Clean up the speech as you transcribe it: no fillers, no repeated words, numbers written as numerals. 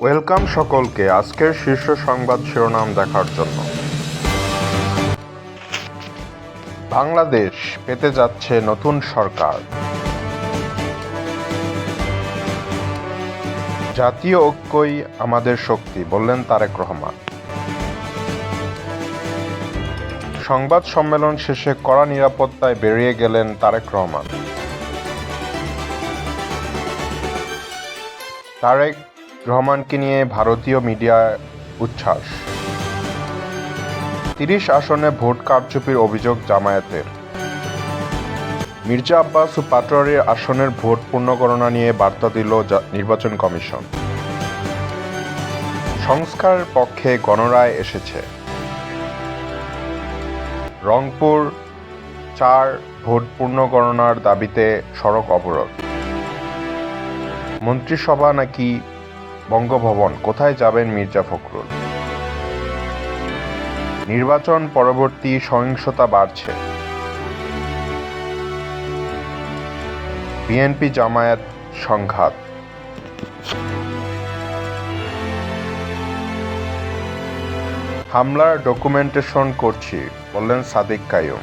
Welcome সকলকে আজকের শীর্ষ সংবাদ শিরোনাম দেখার জন্য। বাংলাদেশ পেতে যাচ্ছে নতুন সরকার। জাতীয় ঐক্যই আমাদের শক্তি, বললেন তারেক রহমান। সংবাদ সম্মেলন শেষে কড়া নিরাপত্তায় বেরিয়ে গেলেন তারেক রহমান। তারেক রহমানকে নিয়ে ভারতীয় মিডিয়ায় উচ্ছ্বাস। ৩০ আসনে ভোট কারচুপির অভিযোগ জামায়াতের। মির্জা আব্বাস ও পাটোয়ারীর আসনের ভোট পুনর্গণনা নিয়ে বার্তা দিল নির্বাচন কমিশন। সংস্কারের পক্ষে গণরায় এসেছে। রংপুর ৪ ভোট পুনর্গণনার দাবিতে সড়ক অবরোধ। মন্ত্রিসভা নাকি বঙ্গভবন, কোথায় যাবেন মির্জা ফখরুল? নির্বাচন পরবর্তী সহিংসতা বাড়ছে। বিএনপি জামায়াত সংঘাত। হামলার ডকুমেন্টেশন করছি, বললেন সাদিক কাইয়ুম।